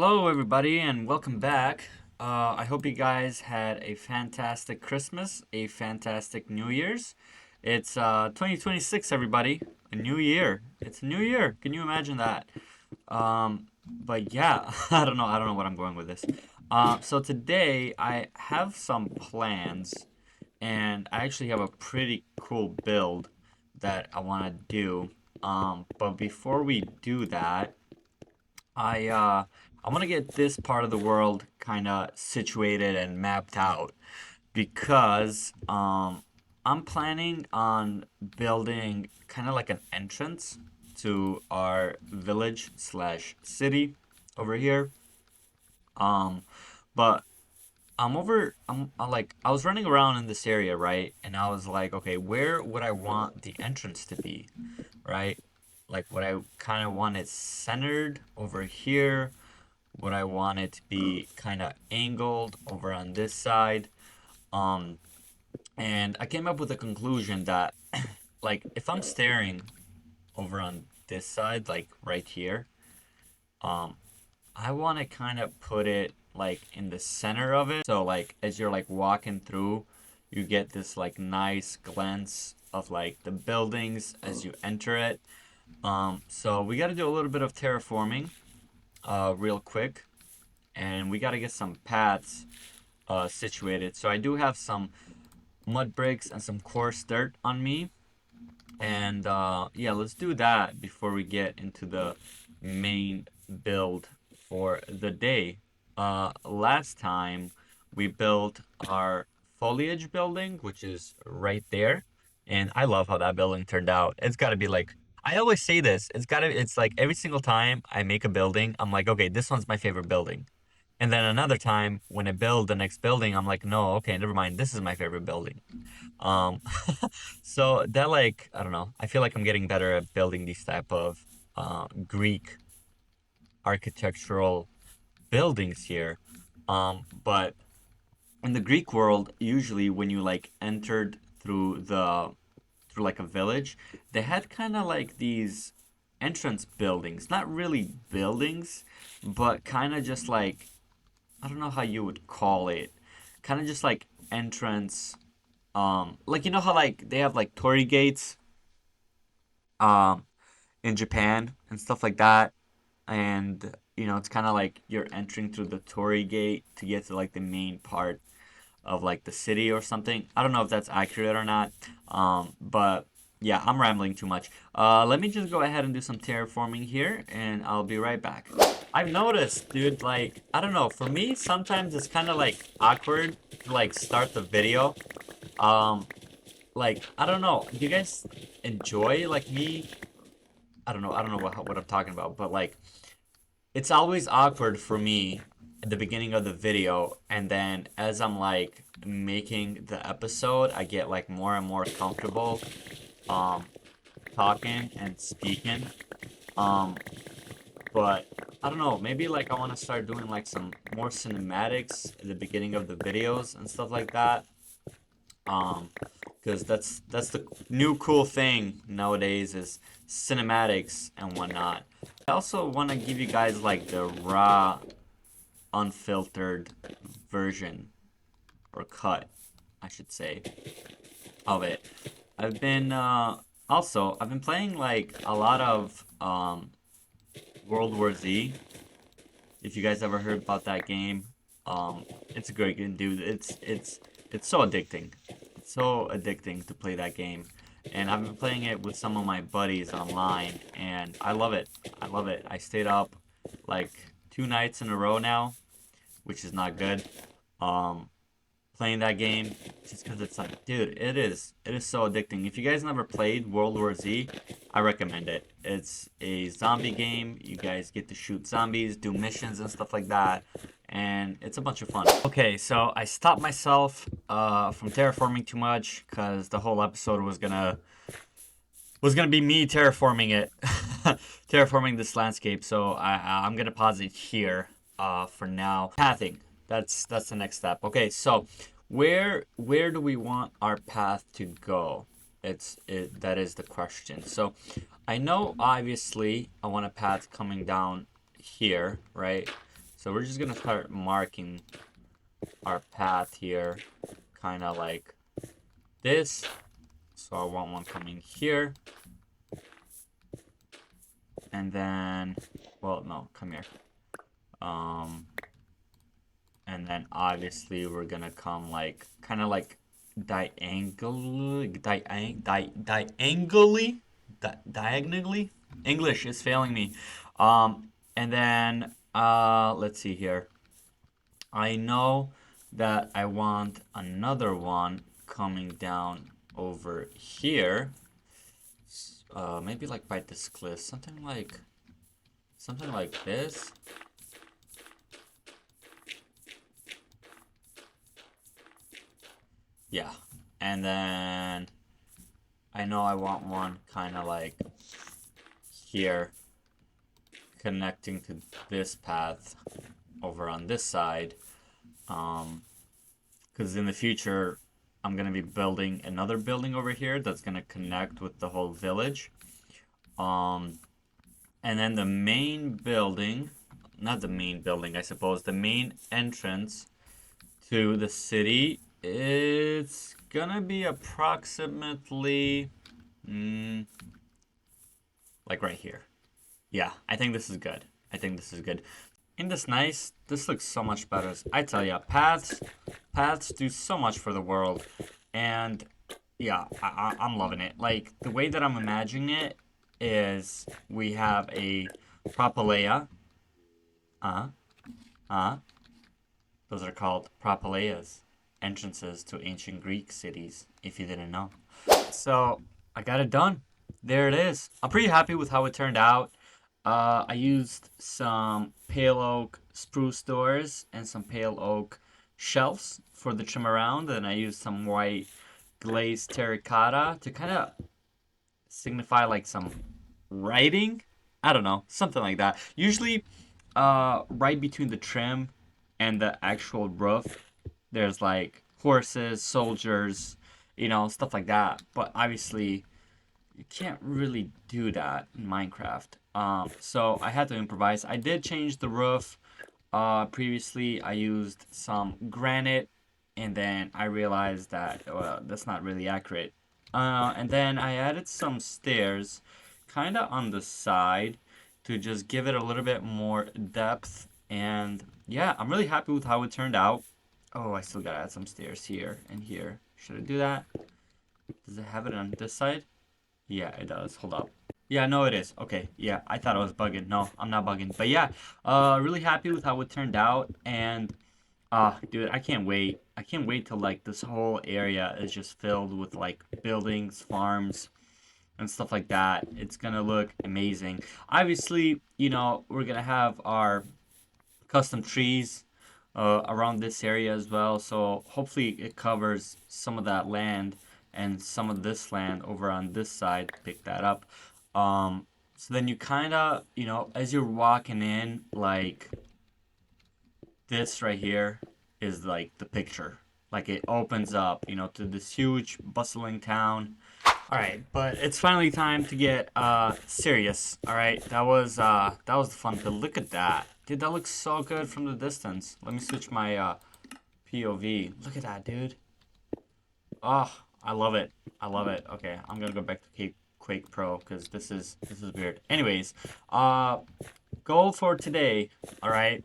Hello, everybody, and welcome back. I hope you guys had a fantastic Christmas, a fantastic New Year's. It's 2026, everybody. A new year. It's a new year. Can you imagine that? But yeah, I don't know what I'm going with this. So today I have some plans, and I actually have a pretty cool build that I want to do. But before we do that, I want to get this part of the world kind of situated and mapped out because I'm planning on building kind of like an entrance to our village slash city over here. Um, but I was running around in this area, right? And I was like, okay, where would I want the entrance to be, right? Like, would I kind of want it centered over here? Would I want it to be kind of angled over on this side? Um, and I came up with a conclusion that, like, if I'm staring over on this side, like right here, um, I want to kind of put it like in the center of it. So, like, as you're like walking through, you get this like nice glance of like the buildings as you enter it. So we got to do a little bit of terraforming, real quick, and we got to get some paths situated. So I do have some mud bricks and some coarse dirt on me. And yeah, let's do that before we get into the main build for the day. Last time we built our foliage building, which is right there. And I love how that building turned out. It's got to be like, I always say this, it's like every single time I make a building, I'm like, okay, this one's my favorite building. And then another time when I build the next building, I'm like, no, okay, never mind. This is my favorite building. Um, so that like, I don't know. I feel like I'm getting better at building these type of Greek architectural buildings here. But in the Greek world, usually when you like entered through like a village, they had kind of like these entrance buildings, not really buildings, but kind of just like I don't know how you would call it. Kind of just like entrance. Like you know how like they have like torii gates um in Japan and stuff like that. And it's kind of like you're entering through the torii gate to get to like the main part of like the city or something. I don't know if that's accurate or not. But yeah, I'm rambling too much. Let me just go ahead and do some terraforming here, and I'll be right back. I've noticed, dude, like, I don't know, for me, sometimes it's kind of like awkward to like start the video. Um, like, I don't know, do you guys enjoy like me? I don't know what I'm talking about, but like, it's always awkward for me at the beginning of the video, and then as I'm like making the episode, I get like more and more comfortable um talking and speaking. Um but I don't know, maybe like I want to start doing like some more cinematics at the beginning of the videos and stuff like that. Um because that's the new cool thing nowadays is cinematics and whatnot. I also want to give you guys like the raw unfiltered version or cut, I should say, of it. I've been I've been playing like a lot of World War Z. If you guys ever heard about that game, it's a great game, dude. It's so addicting. It's so addicting to play that game. And I've been playing it with some of my buddies online, and I love it. I love it. I stayed up like 2 nights in a row now, which is not good. Um, Playing that game just because it's like, dude, it is so addicting. If you guys never played World War Z, I recommend it. It's a zombie game. You guys get to shoot zombies, do missions and stuff like that, and it's a bunch of fun. Okay, so I stopped myself from terraforming too much because the whole episode was gonna be me terraforming it, terraforming this landscape. So I'm gonna pause it here for now. Pathing. That's the next step. Okay, so where do we want our path to go? That is the question. So I know obviously I want a path coming down here, right? So we're just gonna start marking our path here, kind of like this. So I want one coming here. And then, well, no, come here. And then obviously we're gonna come like, kind of like diagonally. English is failing me. And then, let's see here. I know that I want another one coming down over here. Maybe like by this cliff, something like this. Yeah, and then I know I want one kind of like here, connecting to this path over on this side. Because in the future, I'm gonna be building another building over here that's gonna connect with the whole village. And then the main building, not the main building, I suppose, the main entrance to the city, it's gonna be approximately, like right here. Yeah, I think this is good. I think this is good. Isn't this nice? This looks so much better. I tell ya, paths do so much for the world, and yeah, I'm loving it. Like the way that I'm imagining it is we have a propylaea. Uh, uh, those are called propylaeas, entrances to ancient Greek cities, if you didn't know. So I got it done. There it is. I'm pretty happy with how it turned out. I used some pale oak spruce doors and some pale oak shelves for the trim around, and I used some white glazed terracotta to kind of signify like some writing. I don't know, something like that. Usually, right between the trim and the actual roof, there's like horses, soldiers, stuff like that. But obviously, you can't really do that in Minecraft. So I had to improvise. I did change the roof. Previously, I used some granite, and then I realized that that's not really accurate. And then I added some stairs, kind of on the side, to just give it a little bit more depth. And yeah, I'm really happy with how it turned out. Oh, I still gotta add some stairs here and here. Should I do that? Does it have it on this side? Yeah, it does. Hold up. Yeah, no, it is. Okay, yeah, I thought I was bugging. No, I'm not bugging. But yeah, really happy with how it turned out. And, dude, I can't wait. I can't wait till, like, this whole area is just filled with, like, buildings, farms, and stuff like that. It's gonna look amazing. Obviously, we're gonna have our custom trees around this area as well. So hopefully it covers some of that land and some of this land over on this side. Pick that up. So then you kind of, as you're walking in, like this right here is like the picture. Like it opens up, to this huge bustling town. All right, but it's finally time to get serious. All right, that was the fun build. Look at that, dude. That looks so good from the distance. Let me switch my POV. Look at that, dude. Oh, I love it. I love it. Okay, I'm gonna go back to Quake Pro because this is weird. Anyways, goal for today. All right,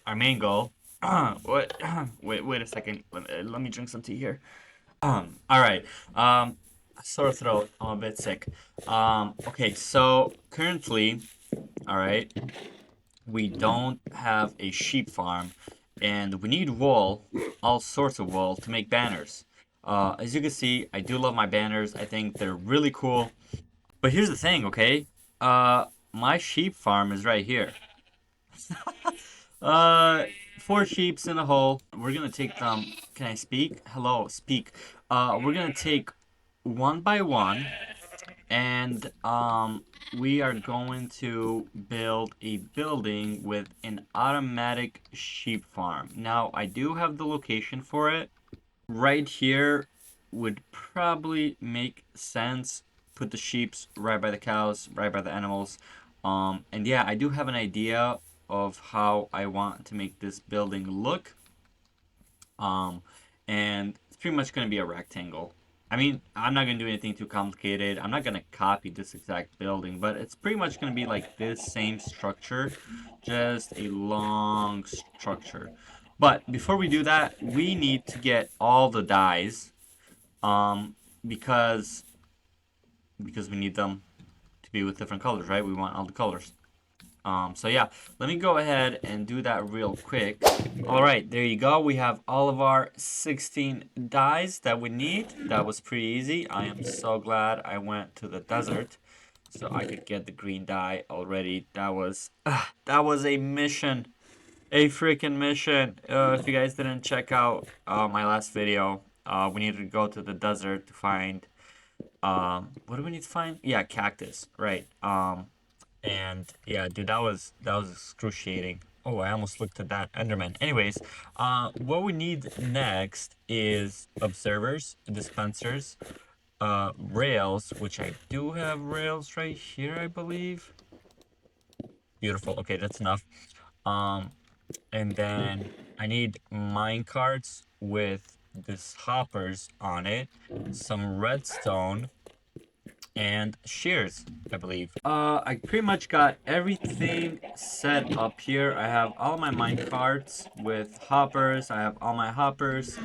our main goal. What? Wait a second. Let me drink some tea here. All right. Sore throat. I'm a bit sick. Okay, so currently, all right, we don't have a sheep farm, and we need wool, all sorts of wool, to make banners. As you can see, I do love my banners. I think they're really cool. But here's the thing, okay? My sheep farm is right here. Uh, four sheeps in a hole. We're gonna take them. Can I speak? Hello, speak. We're gonna take one by one, and we are going to build a building with an automatic sheep farm. Now, I do have the location for it. Right here would probably make sense. Put the sheeps right by the cows, right by the animals. And yeah, I do have an idea of how I want to make this building look. And it's pretty much going to be a rectangle. I mean, I'm not going to do anything too complicated. I'm not going to copy this exact building, but it's pretty much going to be like this same structure, just a long structure. But before we do that, we need to get all the dyes, um, because we need them to be with different colors, right? We want all the colors. So yeah, let me go ahead and do that real quick. All right, there you go. We have all of our 16 dyes that we need. That was pretty easy. I am so glad I went to the desert so I could get the green dye already. That was a mission, a freaking mission. If you guys didn't check out my last video, we needed to go to the desert to find what do we need to find? Yeah, cactus, right? And yeah, dude, that was excruciating. Oh, I almost looked at that Enderman. Anyways, what we need next is observers, dispensers, rails, which I do have rails right here, I believe. Beautiful. Okay, that's enough. And then I need mine carts with this hoppers on it, some redstone, and shears, I believe. I pretty much got everything set up here. I have all my mine carts with hoppers. I have all my hoppers,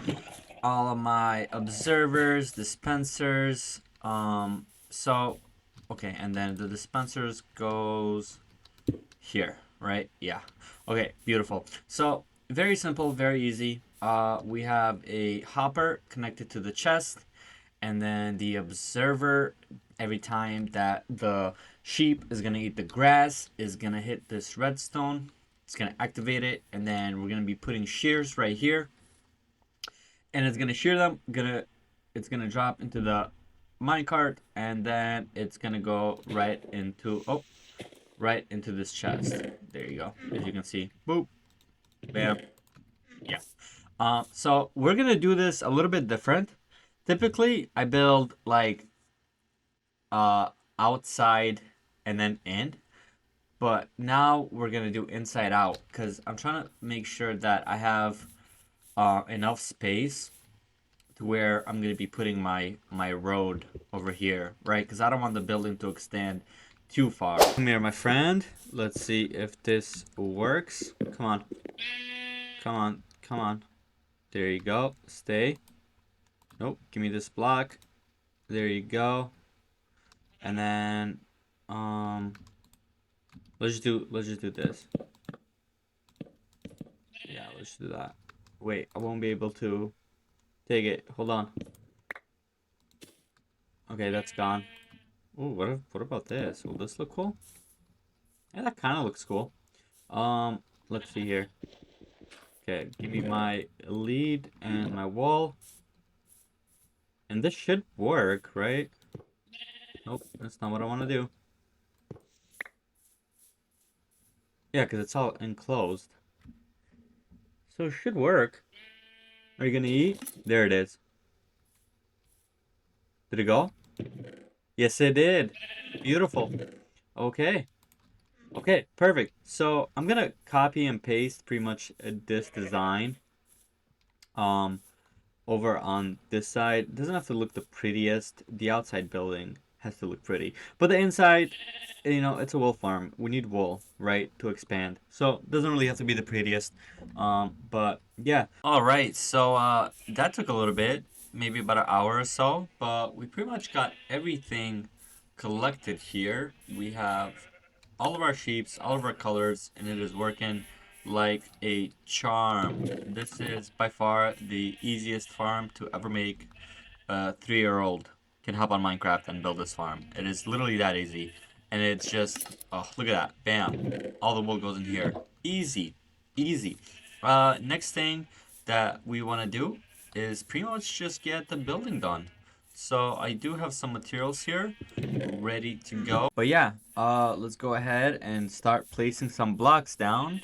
all of my observers, dispensers. So, okay, and then the dispensers goes here, right? Yeah. Okay, beautiful. So, very simple, very easy. We have a hopper connected to the chest, and then the observer, every time that the sheep is going to eat the grass, is going to hit this redstone. It's going to activate it, and then we're going to be putting shears right here. And it's going to shear them. It's going to drop into the minecart, and then it's going to go right into this chest. There you go. As you can see. Boop. Bam. Yeah. So we're going to do this a little bit different. Typically, I build like outside and then in, but now we're gonna do inside out because I'm trying to make sure that I have enough space to where I'm gonna be putting my road over here, right? Because I don't want the building to extend too far. Come here, my friend. Let's see if this works. Come on. Come on. Come on. There you go. Stay. Nope. Give me this block. There you go. And then let's just do this. Yeah, let's do that. Wait, I won't be able to take it. Hold on. Okay, that's gone. Ooh, what about this? Will this look cool? Yeah, that kind of looks cool. Let's see here. Okay, give me my lead and my wall. And this should work, right? Nope, that's not what I want to do. Yeah, because it's all enclosed. So it should work. Are you going to eat? There it is. Did it go? Yes, it did. Beautiful. Okay. Okay, perfect. So I'm going to copy and paste pretty much this design over on this side. It doesn't have to look the prettiest. The outside building has to look pretty. But the inside, you know, it's a wool farm. We need wool, right, to expand. So it doesn't really have to be the prettiest. But yeah. All right, so that took a little bit, maybe about an hour or so. But we pretty much got everything collected here. We have all of our sheeps, all of our colors, and it is working like a charm. This is by far the easiest farm to ever make. A 3-year-old can hop on Minecraft and build this farm. It is literally that easy. And it's just, oh, look at that. Bam. All the wool goes in here. Easy. Easy. Next thing that we want to do is pretty much just get the building done. So I do have some materials here ready to go. But yeah, let's go ahead and start placing some blocks down.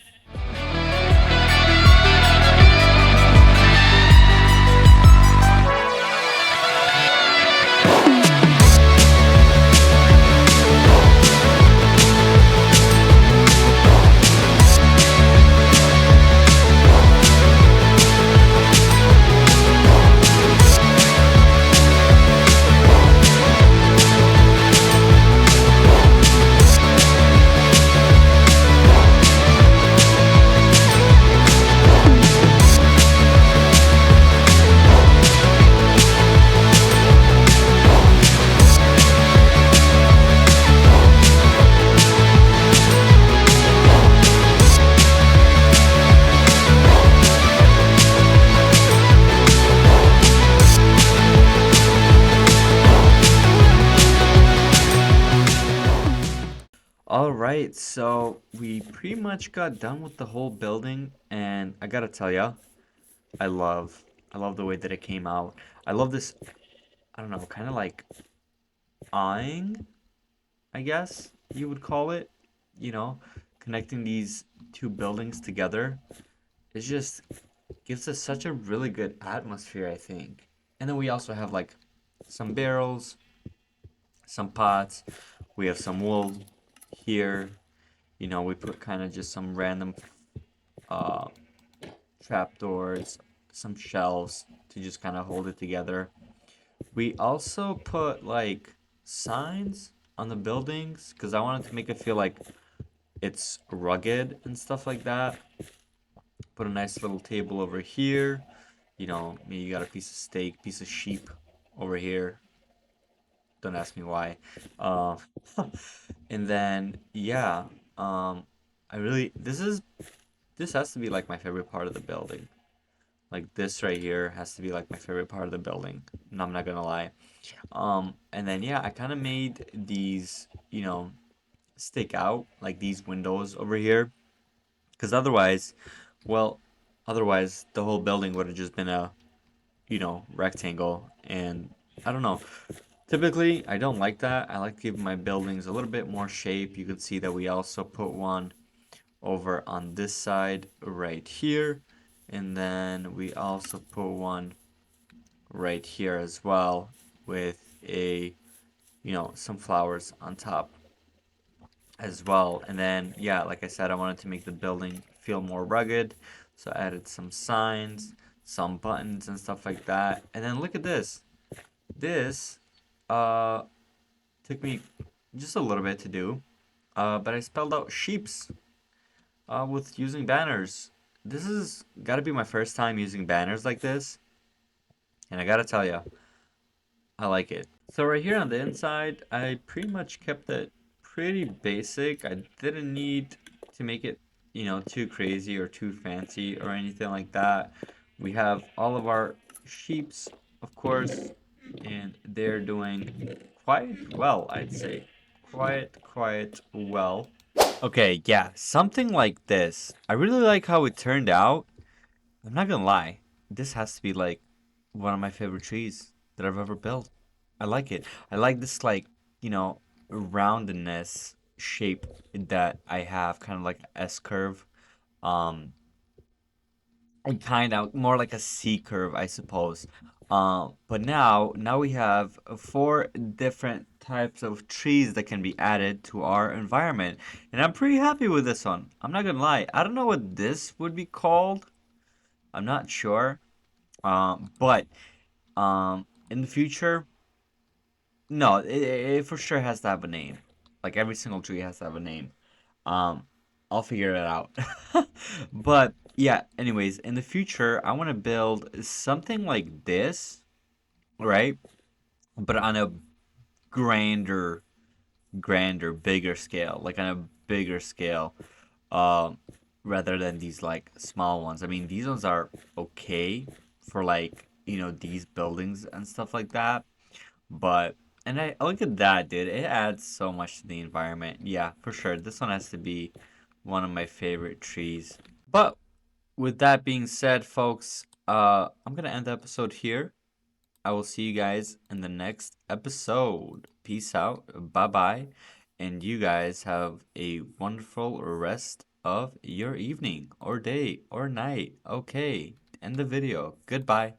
All right, so we pretty much got done with the whole building, and I gotta tell ya, I love, I love the way that it came out. I love this, I don't know, kind of like awing, I guess you would call it. You know, connecting these two buildings together. It just gives us such a really good atmosphere, I think. And then we also have like some barrels, some pots. We have some wool here. You know, we put kind of just some random uh, trapdoors, some shelves to just kind of hold it together. We also put like signs on the buildings because I wanted to make it feel like it's rugged and stuff like that. Put a nice little table over here. You know, maybe you got a piece of steak, piece of sheep over here. Don't ask me why. Uh, and then yeah, um, I really this has to be like my favorite part of the building. Like this right here has to be like my favorite part of the building. And I'm not gonna lie. And then yeah, I kind of made these, you know, stick out like these windows over here, because well, otherwise the whole building would have just been a, you know, rectangle. And I don't know. Typically, I don't like that. I like to give my buildings a little bit more shape. You can see that we also put one over on this side right here. And then we also put one right here as well with a, you know, some flowers on top as well. And then, yeah, like I said, I wanted to make the building feel more rugged. So I added some signs, some buttons and stuff like that. And then look at this. This uh took me just a little bit to do. But I spelled out sheeps with using banners. This is gotta be my first time using banners like this, and I gotta tell you, I like it. So right here on the inside, I pretty much kept it pretty basic. I didn't need to make it, you know, too crazy or too fancy or anything like that. We have all of our sheeps, of course, and they're doing quite well, I'd say. Quite well. Okay, yeah, something like this. I really like how it turned out. I'm not gonna lie, this has to be like one of my favorite trees that I've ever built. I like it. I like this like, you know, roundedness shape that I have, kind of like S curve. Um, and kind of more like a C curve, I suppose. But now we have four different types of trees that can be added to our environment, and I'm pretty happy with this one. I'm not gonna lie. I don't know what this would be called. I'm not sure. But in the future, no, it for sure has to have a name. Like every single tree has to have a name. Um, I'll figure it out. But yeah, anyways, in the future, I want to build something like this, right? But on a grander, bigger scale, like on a bigger scale, um, rather than these like small ones. I mean, these ones are okay for like, you know, these buildings and stuff like that. But and I look at that, dude. It adds so much to the environment. Yeah, for sure. This one has to be one of my favorite trees. But with that being said, folks, I'm gonna end the episode here. I will see you guys in the next episode. Peace out. Bye bye. And you guys have a wonderful rest of your evening or day or night. Okay. End the video. Goodbye.